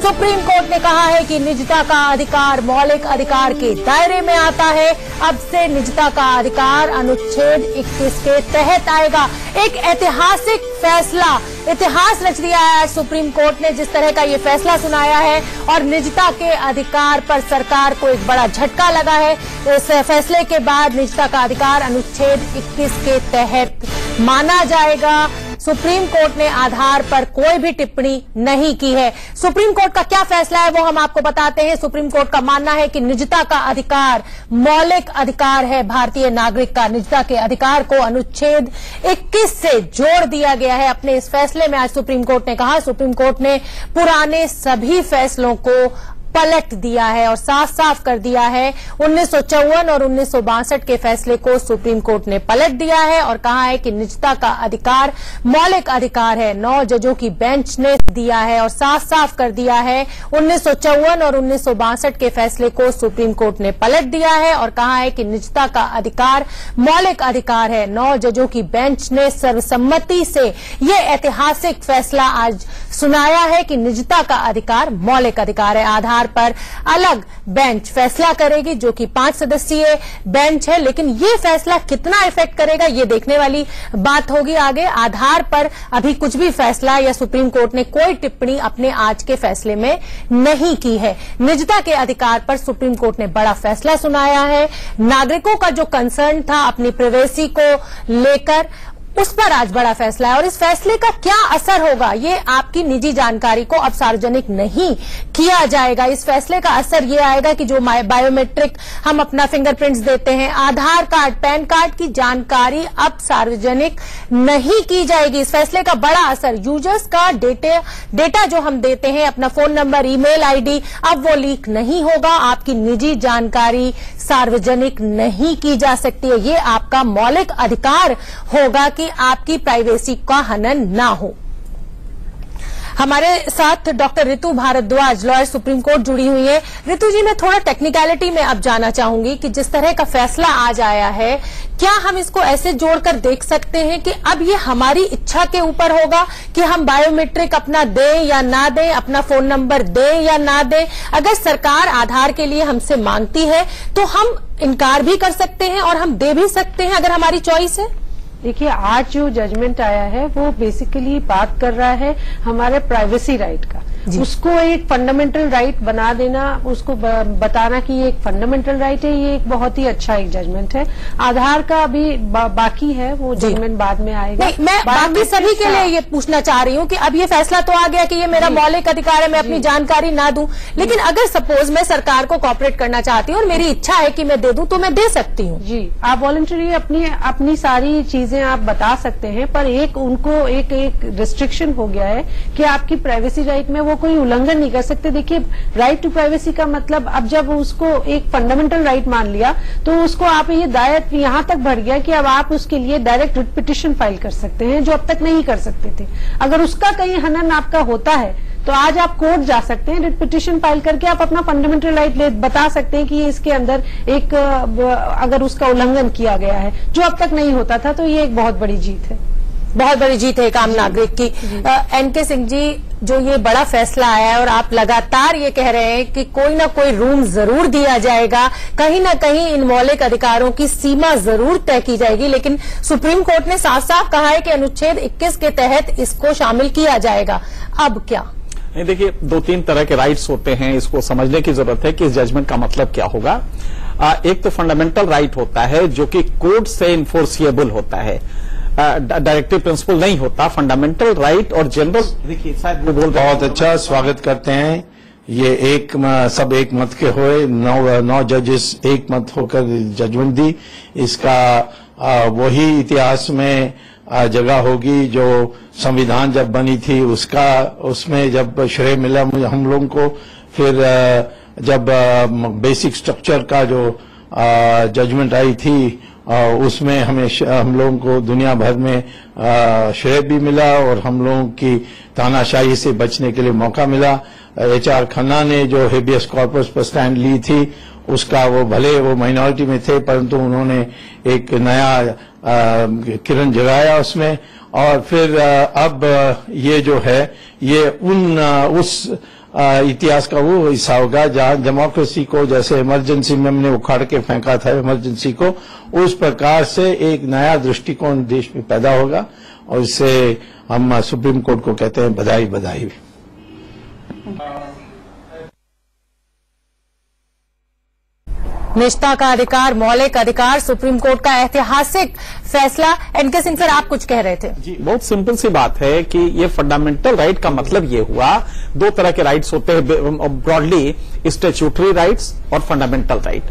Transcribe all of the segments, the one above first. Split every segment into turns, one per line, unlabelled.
Supreme court ने कहा है कि निजता का अधिकार मौलिक अधिकार के दायरे में आता है। अब से निजता का अधिकार अनुच्छेद 21 के तहत आएगा। एक ऐतिहासिक फैसला, इतिहास रच दिया है आज सुप्रीम कोर्ट ने जिस तरह का ये फैसला सुनाया है, और निजता के अधिकार पर सरकार को एक बड़ा झटका लगा है। इस फैसले के बाद निजता का अधिकार अनुच्छेद 21 के तहत माना जाएगा। सुप्रीम कोर्ट ने आधार पर कोई भी टिप्पणी नहीं की है। सुप्रीम कोर्ट का क्या फैसला है वो हम आपको बताते हैं। सुप्रीम कोर्ट का मानना है कि निजता का अधिकार मौलिक अधिकार है भारतीय नागरिक का। निजता के अधिकार को अनुच्छेद 21 से जोड़ दिया गया है। अपने इस फैसले में आज सुप्रीम कोर्ट ने कहा, सुप्रीम कोर्ट ने पुराने सभी फैसलों को पलट दिया है और साफ साफ कर दिया है। 1954 और 1962 के फैसले को सुप्रीम कोर्ट ने पलट दिया है और कहा है कि निजता का अधिकार मौलिक अधिकार है। 9 जजों की बेंच ने दिया है और साफ साफ कर दिया है। 1954 और 1962 के फैसले को सुप्रीम कोर्ट ने पलट दिया है और कहा है कि निजता का अधिकार मौलिक अधिकार है। 9 जजों की बेंच ने सर्वसम्मति से ये ऐतिहासिक फैसला आज सुनाया है कि निजता का अधिकार मौलिक अधिकार है। आधार पर अलग बेंच फैसला करेगी जो कि 5 सदस्यीय बेंच है, लेकिन ये फैसला कितना इफेक्ट करेगा ये देखने वाली बात होगी आगे। आधार पर अभी कुछ भी फैसला या सुप्रीम कोर्ट ने कोई टिप्पणी अपने आज के फैसले में नहीं की है। निजता के अधिकार पर सुप्रीम कोर्ट ने बड़ा फैसला सुनाया है। नागरिकों का जो कंसर्न था अपनी प्राइवेसी को लेकर, उस पर आज बड़ा फैसला है। और इस फैसले का क्या असर होगा, ये आपकी निजी जानकारी को अब सार्वजनिक नहीं किया जाएगा। इस फैसले का असर ये आएगा कि जो बायोमेट्रिक हम अपना फिंगरप्रिंट्स देते हैं, आधार कार्ड, पैन कार्ड की जानकारी अब सार्वजनिक नहीं की जाएगी। इस फैसले का बड़ा असर यूजर्स का डेटा जो हम देते हैं, अपना फोन नंबर, ईमेल आईडी, अब वो लीक नहीं होगा। आपकी निजी जानकारी सार्वजनिक नहीं की जा सकती है। ये आपका मौलिक अधिकार होगा कि आपकी प्राइवेसी का हनन ना हो। हमारे साथ डॉक्टर ऋतु भारद्वाज, लॉयर सुप्रीम कोर्ट, जुड़ी हुई है। ऋतु जी, मैं थोड़ा टेक्निकलिटी में अब जाना चाहूंगी कि जिस तरह का फैसला आज आया है, क्या हम इसको ऐसे जोड़कर देख सकते हैं कि अब ये हमारी इच्छा के ऊपर होगा कि हम बायोमेट्रिक अपना दें या ना दें, अपना फोन नंबर दें या ना दें? अगर सरकार आधार के लिए हमसे मांगती है तो हम इनकार भी कर सकते हैं और हम दे भी सकते हैं अगर हमारी चॉइस है।
देखिए, आज जो जजमेंट आया है वो बेसिकली बात कर रहा है हमारे प्राइवेसी राइट का। उसको एक फंडामेंटल राइट बना देना, उसको बताना कि ये एक फंडामेंटल राइट है, ये एक बहुत ही अच्छा एक जजमेंट है। आधार का अभी बाकी है, वो जजमेंट बाद में आएगा।
नहीं, मैं बाकी सभी के लिए ये पूछना चाह रही हूँ कि अब ये फैसला तो आ गया कि ये मेरा मौलिक अधिकार है, मैं अपनी जानकारी ना दूं, लेकिन अगर सपोज मैं सरकार को कॉपरेट करना चाहती हूँ और मेरी इच्छा है कि मैं दे दूं, तो मैं दे सकती हूँ।
जी, आप वॉलंटरी अपनी सारी चीजें आप बता सकते हैं, पर उनको एक रिस्ट्रिक्शन हो गया है कि आपकी प्राइवेसी राइट में कोई उल्लंघन नहीं कर सकते। देखिए, राइट टू प्राइवेसी का मतलब, अब जब उसको एक फंडामेंटल राइट मान लिया तो उसको आप ये दायित्व यहां तक बढ़ गया कि अब आप उसके लिए डायरेक्ट रिट पिटिशन फाइल कर सकते हैं, जो अब तक नहीं कर सकते थे। अगर उसका कहीं हनन आपका होता है तो आज आप कोर्ट जा सकते हैं, रिट पिटिशन फाइल करके आप अपना फंडामेंटल राइट बता सकते हैं कि इसके अंदर एक अगर उसका उल्लंघन किया गया है, जो अब तक नहीं होता था, तो ये एक बहुत बड़ी जीत है।
बहुत बड़ी जीत है एक आम नागरिक की। एनके सिंह जी, जो ये बड़ा फैसला आया है और आप लगातार ये कह रहे हैं कि कोई ना कोई रूम जरूर दिया जाएगा, कहीं ना कहीं इन मौलिक अधिकारों की सीमा जरूर तय की जाएगी, लेकिन सुप्रीम कोर्ट ने साफ साफ कहा है कि अनुच्छेद 21 के तहत इसको शामिल किया जाएगा। अब क्या?
नहीं, देखिए, 2-3 तरह के राइट्स होते हैं, इसको समझने की जरूरत है कि इस जजमेंट का मतलब क्या होगा। एक तो फंडामेंटल राइट होता है जो कि कोर्ट से इन्फोर्सिएबल होता है, डायरेक्टिव प्रिंसिपल नहीं होता। फंडामेंटल राइट और जनरल, देखिए शायद वो बोल रहे हैं।
बहुत अच्छा, स्वागत करते हैं। ये सब एक मत के हुए, 9 जजेस एक मत होकर जजमेंट दी। इसका वही इतिहास में जगह होगी जो संविधान जब बनी थी उसमें जब श्रेय मिला हम लोगों को। फिर जब बेसिक स्ट्रक्चर का जो जजमेंट आई थी उसमें हम लोगों को दुनिया भर में श्रेय भी मिला और हम लोगों की तानाशाही से बचने के लिए मौका मिला। HR खन्ना ने जो हेबियस कॉर्पस पर स्टैंड ली थी, उसका वो माइनॉरिटी में थे, परंतु उन्होंने एक नया किरण जगाया उसमें। और फिर अब ये जो है ये उस इतिहास का वो हिस्सा होगा जहां डेमोक्रेसी को जैसे इमरजेंसी में हमने उखाड़ के फेंका था इमरजेंसी को, उस प्रकार से एक नया दृष्टिकोण देश में पैदा होगा और इससे हम सुप्रीम कोर्ट को कहते हैं बधाई बधाई।
निजता का अधिकार, मौलिक अधिकार, सुप्रीम कोर्ट का ऐतिहासिक फैसला। एनके सिंह सर, आप कुछ कह रहे थे।
जी, बहुत सिंपल सी बात है कि ये फंडामेंटल राइट का मतलब ये हुआ, दो तरह के राइट्स होते हैं ब्रॉडली, स्टैट्यूटरी राइट्स और फंडामेंटल राइट।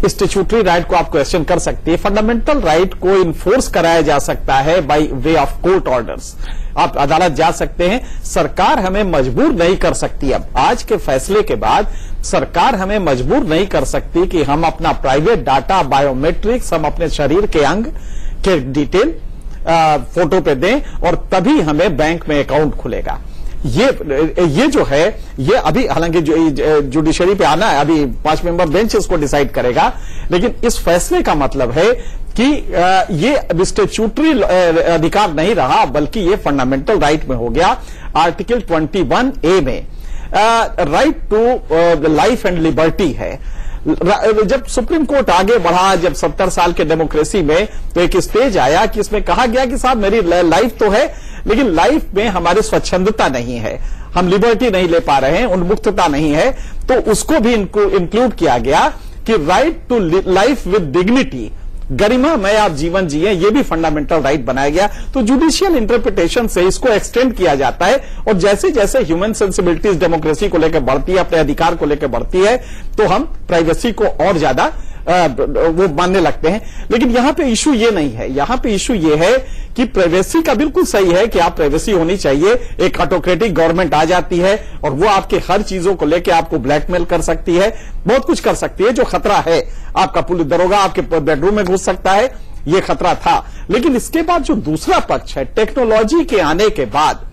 स्टैट्यूटरी राइट को आप क्वेश्चन कर सकते हैं, फंडामेंटल राइट को इन्फोर्स कराया जा सकता है by way of court orders. आप अदालत जा सकते हैं, सरकार हमें मजबूर नहीं कर सकती। अब आज के फैसले के बाद सरकार हमें मजबूर नहीं कर सकती कि हम अपना प्राइवेट डाटा, बायोमेट्रिक्स, हम अपने शरीर के अंग के डिटेल फोटो पे दें और तभी हमें बैंक में अकाउंट खुलेगा। ये जो है, ये अभी हालांकि जुडिशरी पे आना है, अभी 5 मेंबर बेंच इसको डिसाइड करेगा, लेकिन इस फैसले का मतलब है कि ये स्टैट्यूटरी अधिकार नहीं रहा, बल्कि ये फंडामेंटल राइट में हो गया। आर्टिकल 21A में right to life and liberty है। जब सुप्रीम कोर्ट आगे बढ़ा, जब 70 साल के डेमोक्रेसी में, तो एक स्टेज आया कि इसमें कहा गया कि साहब मेरी लाइफ तो है, लेकिन लाइफ में हमारी स्वच्छंदता नहीं है, हम लिबर्टी नहीं ले पा रहे हैं, उन्मुक्तता नहीं है, तो उसको भी इंक्लूड किया गया कि right to life with dignity, गरिमा में आप जीवन जिए, ये भी फंडामेंटल राइट बनाया गया। तो जुडिशियल इंटरप्रिटेशन से इसको एक्सटेंड किया जाता है और जैसे जैसे ह्यूमन सेंसिबिलिटीज डेमोक्रेसी को लेकर बढ़ती है, अपने अधिकार को लेकर बढ़ती है, तो हम प्राइवेसी को और ज्यादा वो मानने लगते हैं। लेकिन यहां पे इशू ये नहीं है, यहां पे इशू ये है कि प्राइवेसी का बिल्कुल सही है कि आप प्राइवेसी होनी चाहिए। एक ऑटोक्रेटिक गवर्नमेंट आ जाती है और वो आपके हर चीजों को लेकर आपको ब्लैकमेल कर सकती है, बहुत कुछ कर सकती है। जो खतरा है, आपका पुलिस दरोगा आपके बेडरूम में घुस सकता है, ये खतरा था। लेकिन इसके बाद जो दूसरा पक्ष है, टेक्नोलॉजी के आने के बाद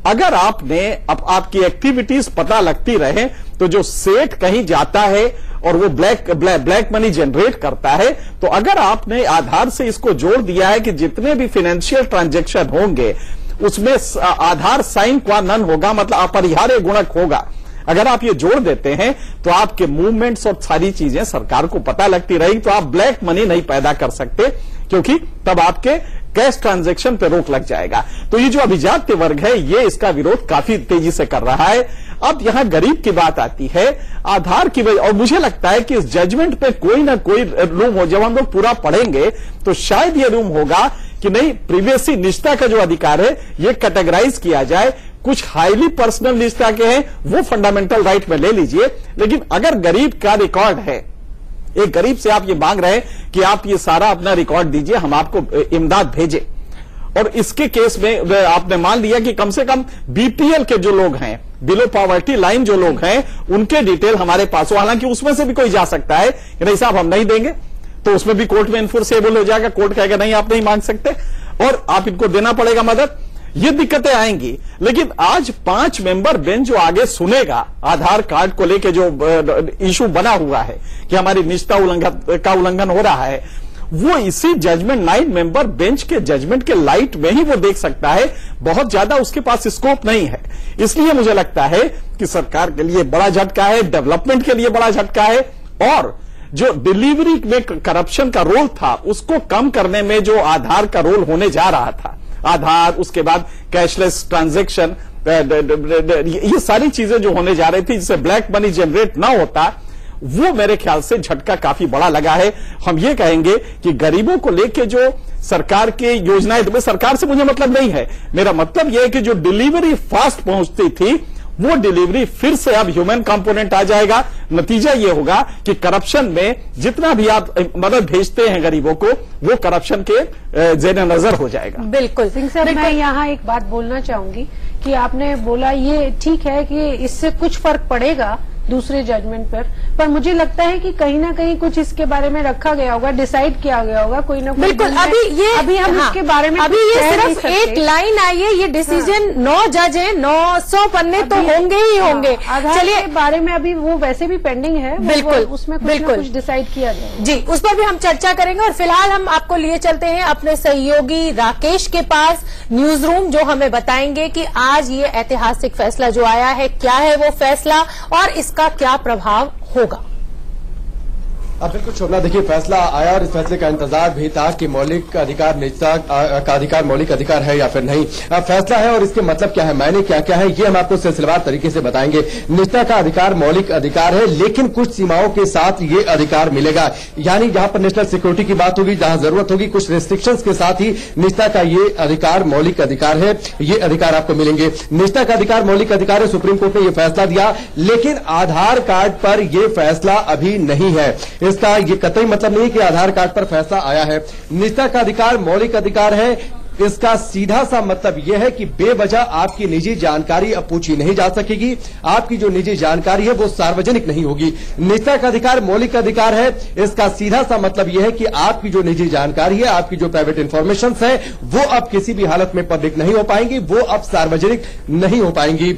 अगर आपने आपकी एक्टिविटीज पता लगती रहे, तो जो सेठ कहीं जाता है और वो ब्लैक मनी जनरेट करता है, तो अगर आपने आधार से इसको जोड़ दिया है कि जितने भी फाइनेंशियल ट्रांजैक्शन होंगे उसमें आधार साइन qua non होगा, मतलब अपरिहार्य गुणक होगा। अगर आप ये जोड़ देते हैं तो आपके मूवमेंट्स और सारी चीजें सरकार को पता लगती रहेगी, तो आप ब्लैक मनी नहीं पैदा कर सकते, क्योंकि तब आपके कैश ट्रांजैक्शन पे रोक लग जाएगा। तो ये जो अभिजात्य वर्ग है, ये इसका विरोध काफी तेजी से कर रहा है। अब यहां गरीब की बात आती है, आधार की वजह, और मुझे लगता है कि इस जजमेंट पे कोई ना कोई रूम हो, जब हम लोग पूरा पढ़ेंगे तो शायद ये रूम होगा कि नहीं, प्रीवियसली निजता का जो अधिकार है ये कैटेगराइज किया जाए। कुछ हाईली पर्सनल निजता के हैं वो फंडामेंटल राइट में ले लीजिए, लेकिन अगर गरीब का रिकॉर्ड है, एक गरीब से आप ये मांग रहे हैं कि आप ये सारा अपना रिकॉर्ड दीजिए, हम आपको इमदाद भेजें, और इसके केस में आपने मान लिया कि कम से कम बीपीएल के जो लोग हैं, बिलो पॉवर्टी लाइन जो लोग हैं, उनके डिटेल हमारे पास हो। हालांकि उसमें से भी कोई जा सकता है कि नहीं साहब हम नहीं देंगे, तो उसमें भी कोर्ट में इन्फोर्सेबल हो जाएगा, कोर्ट कहेगा नहीं आप नहीं मांग सकते और आप इनको देना पड़ेगा मदद। ये दिक्कतें आएंगी। लेकिन आज 5 मेंबर बेंच जो आगे सुनेगा आधार कार्ड को लेके जो इशू बना हुआ है कि हमारी निजता का उल्लंघन हो रहा है, वो इसी जजमेंट 9 मेंबर बेंच के जजमेंट के लाइट में ही वो देख सकता है, बहुत ज्यादा उसके पास स्कोप नहीं है। इसलिए मुझे लगता है कि सरकार के लिए बड़ा झटका है, डेवलपमेंट के लिए बड़ा झटका है, और जो डिलीवरी में करप्शन का रोल था उसको कम करने में जो आधार का रोल होने जा रहा था, आधार, उसके बाद कैशलेस ट्रांजैक्शन, ये सारी चीजें जो होने जा रही थी जिससे ब्लैक मनी जनरेट ना होता, वो मेरे ख्याल से झटका काफी बड़ा लगा है। हम ये कहेंगे कि गरीबों को लेके जो सरकार की योजनाएं, तो सरकार से मुझे मतलब नहीं है, मेरा मतलब यह है कि जो डिलीवरी फास्ट पहुंचती थी वो डिलीवरी फिर से अब ह्यूमन कंपोनेंट आ जाएगा। नतीजा ये होगा कि करप्शन में जितना भी आप मदद भेजते हैं गरीबों को, वो करप्शन के जेर नजर हो जाएगा।
बिल्कुल सिंह सर, मैं यहाँ एक बात बोलना चाहूंगी कि आपने बोला ये ठीक है कि इससे कुछ फर्क पड़ेगा, दूसरे जजमेंट पर मुझे लगता है कि कहीं ना कहीं कुछ इसके बारे में रखा गया होगा, डिसाइड किया गया होगा कोई ना कोई।
बिल्कुल, अभी
हम इसके बारे में
अभी ये सिर्फ एक लाइन आई है, ये डिसीजन 9 जज हैं, 900 पन्ने तो होंगे ही होंगे।
चलिए, के बारे में अभी वो वैसे भी पेंडिंग है,
बिल्कुल
उसमें कुछ डिसाइड किया जाए
जी, उस पर भी हम चर्चा करेंगे। और फिलहाल हम आपको लिए चलते हैं अपने सहयोगी राकेश के पास, न्यूज रूम, जो हमें बताएंगे कि आज ये ऐतिहासिक फैसला जो आया है, क्या है वो फैसला और इसका क्या प्रभाव होगा।
बिल्कुल शोभना, देखिए फैसला आया और इस फैसले का इंतजार भी था कि मौलिक अधिकार निजता का अधिकार मौलिक अधिकार है या फिर नहीं। फैसला है और इसके मतलब क्या है, मायने क्या क्या है, ये हम आपको सिलसिलेवार तरीके से बताएंगे। निजता का अधिकार मौलिक अधिकार है, लेकिन कुछ सीमाओं के साथ ये अधिकार मिलेगा। यानी जहां पर नेशनल सिक्योरिटी की बात होगी, जहां जरूरत होगी, कुछ रेस्ट्रिक्शंस के साथ ही निजता का ये अधिकार मौलिक अधिकार है, ये अधिकार आपको मिलेंगे। निजता का अधिकार मौलिक अधिकार है, सुप्रीम कोर्ट ने यह फैसला दिया, लेकिन आधार कार्ड पर यह फैसला अभी नहीं है। इसका ये कतई मतलब नहीं कि आधार कार्ड पर फैसला आया है। निजता का अधिकार मौलिक अधिकार है, इसका सीधा सा मतलब यह है कि बेवजह आपकी निजी जानकारी अब पूछी नहीं जा सकेगी। आपकी जो निजी जानकारी है वो सार्वजनिक नहीं होगी। निजता का अधिकार मौलिक अधिकार है, इसका सीधा सा मतलब यह है कि आपकी जो निजी जानकारी है, आपकी जो प्राइवेट इंफॉर्मेशन है, वो अब किसी भी हालत में पब्लिक नहीं हो पाएंगी, वो अब सार्वजनिक नहीं हो पाएंगी।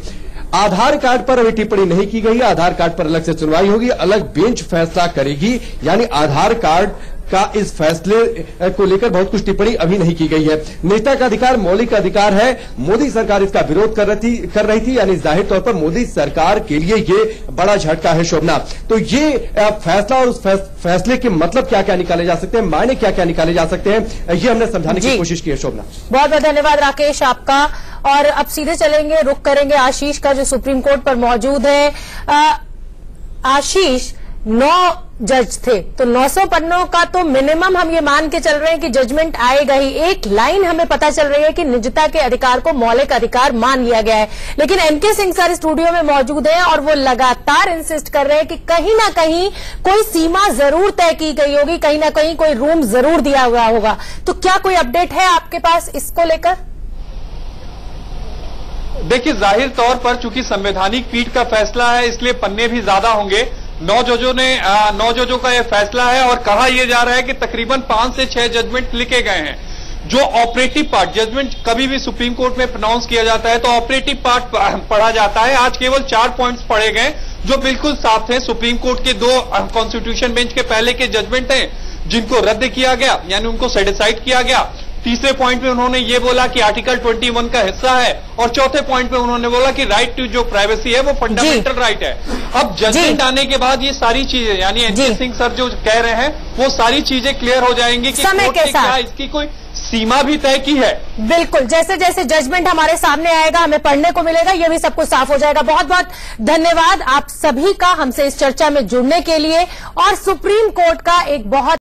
आधार कार्ड पर अभी टिप्पणी नहीं की गई, आधार कार्ड पर अलग से सुनवाई होगी, अलग बेंच फैसला करेगी। यानी आधार कार्ड का इस फैसले को लेकर बहुत कुछ टिप्पणी अभी नहीं की गई है। निजता का अधिकार मौलिक अधिकार है, मोदी सरकार इसका विरोध कर रही थी, यानी जाहिर तौर पर मोदी सरकार के लिए ये बड़ा झटका है शोभना। तो ये फैसला और उस फैसले के मतलब क्या क्या निकाले जा सकते हैं, मायने क्या क्या निकाले जा सकते हैं, ये हमने समझाने की कोशिश की है शोभना।
बहुत बहुत धन्यवाद राकेश आपका। और अब सीधे चलेंगे, रुख करेंगे आशीष का, जो सुप्रीम कोर्ट पर मौजूद है। आशीष, 9 जज थे, तो 900 पन्नों का तो मिनिमम हम ये मान के चल रहे हैं कि जजमेंट आएगा ही। एक लाइन हमें पता चल रही है कि निजता के अधिकार को मौलिक अधिकार मान लिया गया है, लेकिन एनके सिंह सर स्टूडियो में मौजूद हैं और वो लगातार इंसिस्ट कर रहे हैं कि कहीं ना कहीं कोई सीमा जरूर तय की गई होगी, कहीं ना कहीं कोई रूम जरूर दिया हुआ होगा। तो क्या कोई अपडेट है आपके पास इसको लेकर?
देखिए, जाहिर तौर पर चूंकि संवैधानिक पीठ का फैसला है, इसलिए पन्ने भी ज्यादा होंगे। 9 जजों का यह फैसला है और कहा यह जा रहा है कि तकरीबन 5 से 6 जजमेंट लिखे गए हैं। जो ऑपरेटिव पार्ट, जजमेंट कभी भी सुप्रीम कोर्ट में प्रोनाउंस किया जाता है तो ऑपरेटिव पार्ट पढ़ा जाता है। आज केवल 4 पॉइंट्स पढ़े गए जो बिल्कुल साफ थे। सुप्रीम कोर्ट के 2 कॉन्स्टिट्यूशन बेंच के पहले के जजमेंट हैं जिनको रद्द किया गया, यानी उनको सेटिसाइड किया गया। तीसरे पॉइंट में उन्होंने ये बोला कि आर्टिकल 21 का हिस्सा है, और चौथे पॉइंट में उन्होंने बोला कि राइट टू जो प्राइवेसी है वो फंडामेंटल राइट है। अब जजमेंट आने के बाद ये सारी चीजें, यानी एनके सिंह सर जो कह रहे हैं, वो सारी चीजें क्लियर हो जाएंगी कि कोर्ट ने क्या इसकी कोई सीमा भी तय की है।
बिल्कुल, जैसे जैसे जजमेंट हमारे सामने आएगा, हमें पढ़ने को मिलेगा, ये भी सब कुछ साफ हो जाएगा। बहुत बहुत धन्यवाद आप सभी का हमसे इस चर्चा में जुड़ने के लिए। और सुप्रीम कोर्ट का एक बहुत